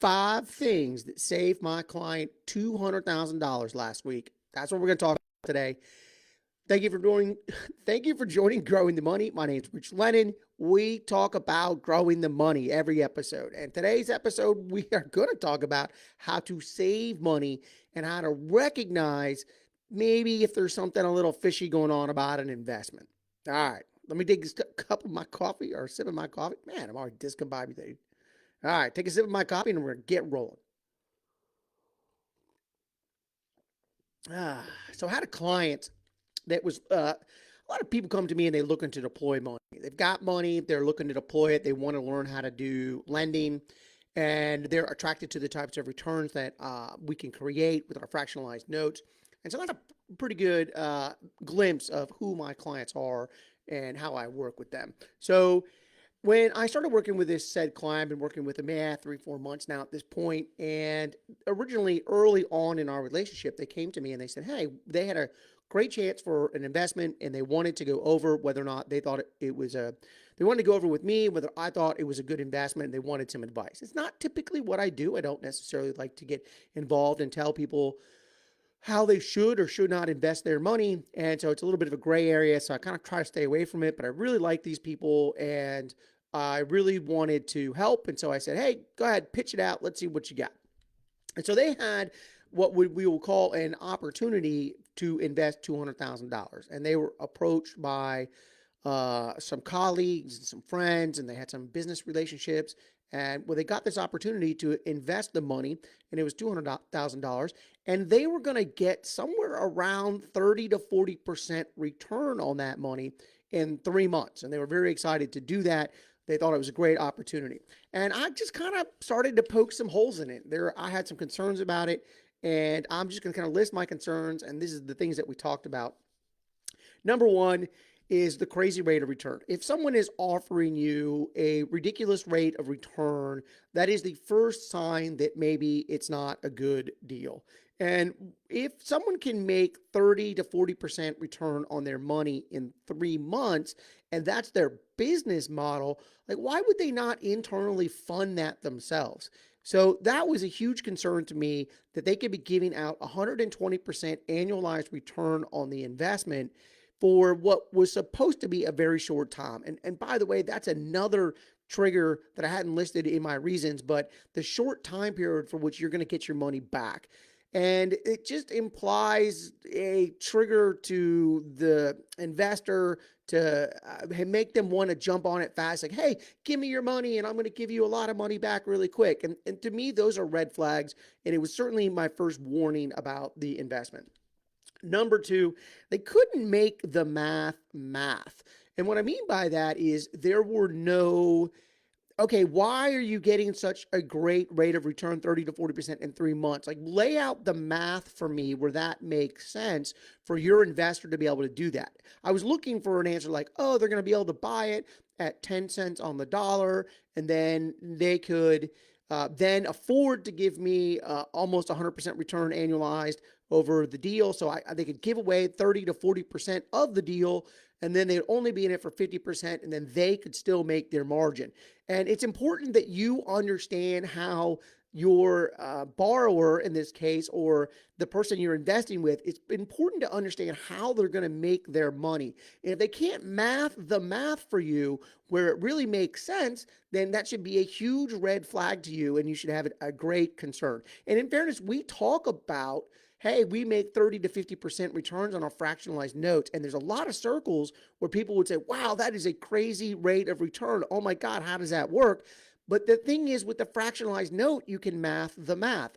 5 things that saved my client $200,000 last week. That's what we're going to talk about today. Thank you for joining. Thank you for joining Growing the Money. My name is Rich Lennon. We talk about growing the money every episode. And today's episode, we are going to talk about how to save money and how to recognize maybe if there's something a little fishy going on about an investment. All right, let me take a cup of my coffee or a sip of my coffee. Man, I'm already discombobulated. All right, take a sip of my coffee and we're going to get rolling. So I had a client that was a lot of people come to me and they're looking to deploy money. They've got money, they're looking to deploy it, they want to learn how to do lending, and they're attracted to the types of returns that we can create with our fractionalized notes. And so that's a pretty good glimpse of who my clients are and how I work with them. So when I started working with this said client, I've been working with him 3-4 months now at this point. And originally, early on in our relationship, they came to me and they said, hey, they had a great chance for an investment and they wanted to go over whether or not they thought it was they wanted to go over with me, whether I thought it was a good investment and they wanted some advice. It's not typically what I do. I don't necessarily like to get involved and tell people how they should or should not invest their money. And so it's a little bit of a gray area. So I kind of try to stay away from it, but I really like these people and I really wanted to help. And so I said, hey, go ahead, pitch it out. Let's see what you got. And so they had what we will call an opportunity to invest $200,000. And they were approached by some colleagues and some friends, and they had some business relationships. And well, they got this opportunity to invest the money, and it was $200,000, and they were going to get somewhere around 30 to 40% return on that money in 3 months. And they were very excited to do that. They thought it was a great opportunity. And I just kind of started to poke some holes in it. I had some concerns about it, and I'm just going to kind of list my concerns, and this is the things that we talked about. Number one is the crazy rate of return. If someone is offering you a ridiculous rate of return, that is the first sign that maybe it's not a good deal. And if someone can make 30 to 40% return on their money in 3 months, and that's their business model, like why would they not internally fund that themselves? So that was a huge concern to me that they could be giving out 120% annualized return on the investment for what was supposed to be a very short time. And by the way, that's another trigger that I hadn't listed in my reasons, but the short time period for which you're going to get your money back. And it just implies a trigger to the investor to make them want to jump on it fast. Like, hey, give me your money and I'm going to give you a lot of money back really quick. And to me, those are red flags. And it was certainly my first warning about the investment. Number two, they couldn't make the math. And what I mean by that is there were no, okay, why are you getting such a great rate of return, 30 to 40% in 3 months? Like lay out the math for me where that makes sense for your investor to be able to do that. I was looking for an answer like, oh, they're going to be able to buy it at 10 cents on the dollar, and then they could then afford to give me almost 100% return annualized over the deal. So they could give away 30 to 40% of the deal, and then they'd only be in it for 50%, and then they could still make their margin. And it's important that you understand how your borrower in this case, or the person you're investing with, it's important to understand how they're going to make their money. And if they can't math the math for you where it really makes sense, then that should be a huge red flag to you, and you should have a great concern. And in fairness, we talk about, hey, we make 30 to 50% returns on our fractionalized notes. And there's a lot of circles where people would say, wow, that is a crazy rate of return. Oh my God, how does that work? But the thing is, with the fractionalized note, you can math the math.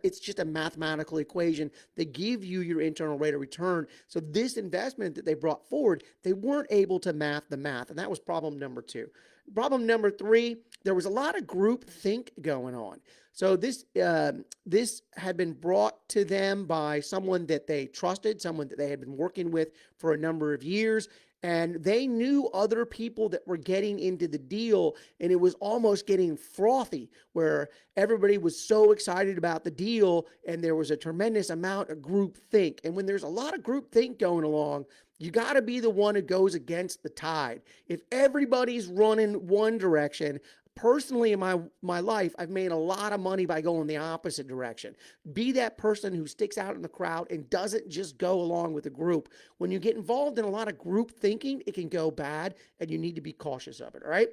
It's just a mathematical equation. They give you your internal rate of return. So this investment that they brought forward, they weren't able to math the math. And that was problem number two. Problem number three, there was a lot of group think going on. So this had been brought to them by someone that they trusted, someone that they had been working with for a number of years. And they knew other people that were getting into the deal, and it was almost getting frothy where everybody was so excited about the deal, and there was a tremendous amount of group think. And when there's a lot of group think going along, you got to be the one who goes against the tide. If everybody's running one direction, personally in my life, I've made a lot of money by going the opposite direction. Be that person who sticks out in the crowd and doesn't just go along with the group. When you get involved in a lot of group thinking, it can go bad, and you need to be cautious of it. All right.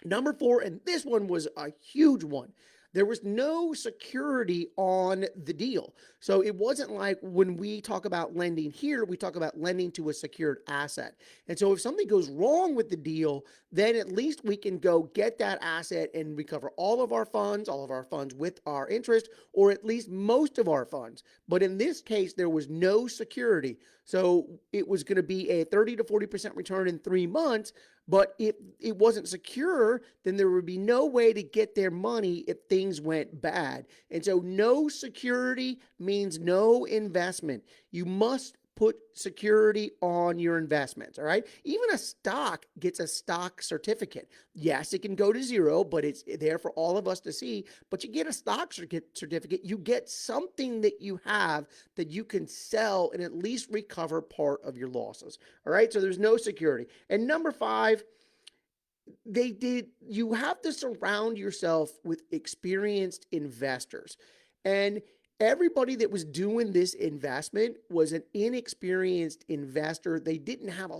Number four, and this one was a huge one. There was no security on the deal. So it wasn't like when we talk about lending here, we talk about lending to a secured asset. And so if something goes wrong with the deal, then at least we can go get that asset and recover all of our funds with our interest, or at least most of our funds. But in this case, there was no security. So it was going to be a 30 to 40% return in 3 months. But if it wasn't secure, then there would be no way to get their money if things went bad. And so no security means no investment. You must put security on your investments, all right? Even a stock gets a stock certificate. Yes, it can go to zero, but it's there for all of us to see. But you get a stock certificate, you get something that you have that you can sell and at least recover part of your losses, all right? So there's no security. And number five, you have to surround yourself with experienced investors. And everybody that was doing this investment was an inexperienced investor. They didn't have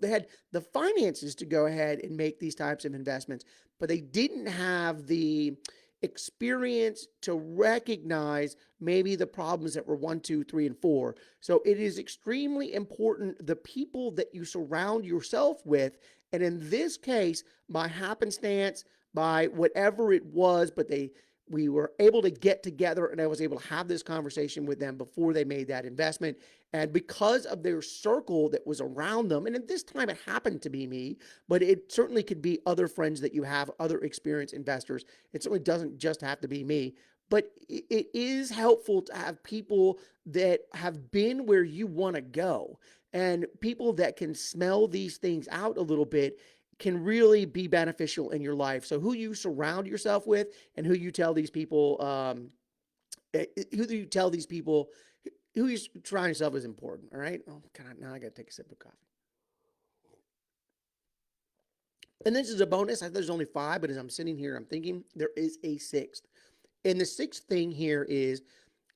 they had the finances to go ahead and make these types of investments, but they didn't have the experience to recognize maybe the problems that were one, two, three, and four. So it is extremely important the people that you surround yourself with. And in this case, by happenstance, by whatever it was, but we were able to get together and I was able to have this conversation with them before they made that investment. And because of their circle that was around them, and at this time it happened to be me, but it certainly could be other friends that you have, other experienced investors. It certainly doesn't just have to be me. But it is helpful to have people that have been where you want to go and people that can smell these things out a little bit can really be beneficial in your life. So who you surround yourself with and who you tell these people, who you surround yourself is important. All right. Oh God, now I got to take a sip of coffee. And this is a bonus. I thought there's only five, but as I'm sitting here, I'm thinking there is a sixth. And the sixth thing here is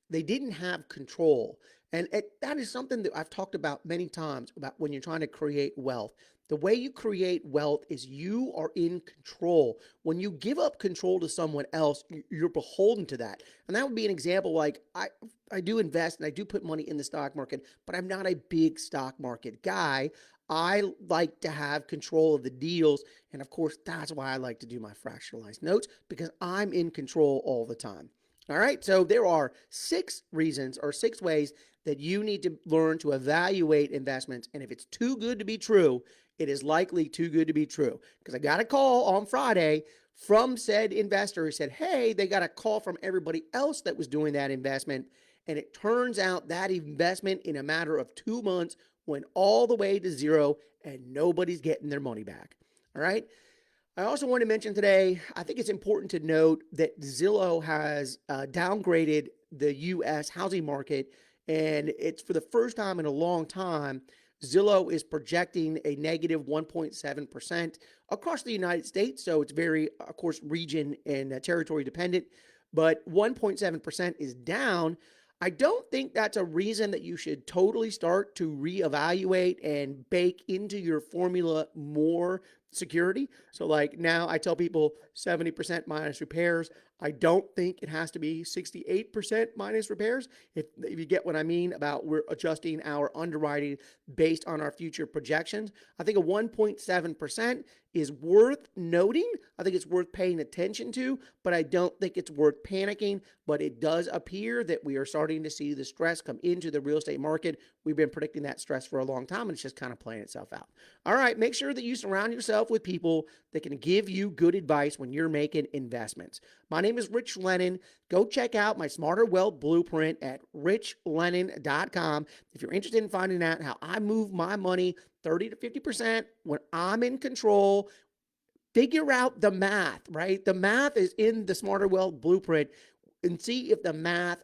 they didn't have control. And that is something that I've talked about many times about when you're trying to create wealth. The way you create wealth is you are in control. When you give up control to someone else, you're beholden to that. And that would be an example like I do invest and I do put money in the stock market, but I'm not a big stock market guy. I like to have control of the deals. And of course, that's why I like to do my fractionalized notes because I'm in control all the time. All right, so there are 6 reasons or 6 ways that you need to learn to evaluate investments. And if it's too good to be true, it is likely too good to be true. Because I got a call on Friday from said investor who said, hey, they got a call from everybody else that was doing that investment. And it turns out that investment in a matter of 2 months went all the way to zero and nobody's getting their money back. All right. I also want to mention today, I think it's important to note that Zillow has downgraded the U.S. housing market, and it's for the first time in a long time. Zillow is projecting a negative 1.7% across the United States. So it's very, of course, region and territory dependent, but 1.7% is down. I don't think that's a reason that you should totally start to reevaluate and bake into your formula more security. So like now I tell people 70% minus repairs. I don't think it has to be 68% minus repairs. If you get what I mean about we're adjusting our underwriting based on our future projections. I think a 1.7% is worth noting. I think it's worth paying attention to, but I don't think it's worth panicking. But it does appear that we are starting to see the stress come into the real estate market. We've been predicting that stress for a long time, and it's just kind of playing itself out. All right, make sure that you surround yourself with people that can give you good advice when you're making investments. My name is Rich Lennon. Go check out my Smarter Wealth Blueprint at richlennon.com. If you're interested in finding out how I move my money 30 to 50% when I'm in control, figure out the math, right? The math is in the Smarter Wealth Blueprint and see if the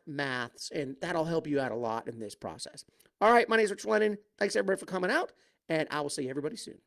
maths, and that'll help you out a lot in this process. All right, my name is Rich Lennon. Thanks everybody for coming out, and I will see everybody soon.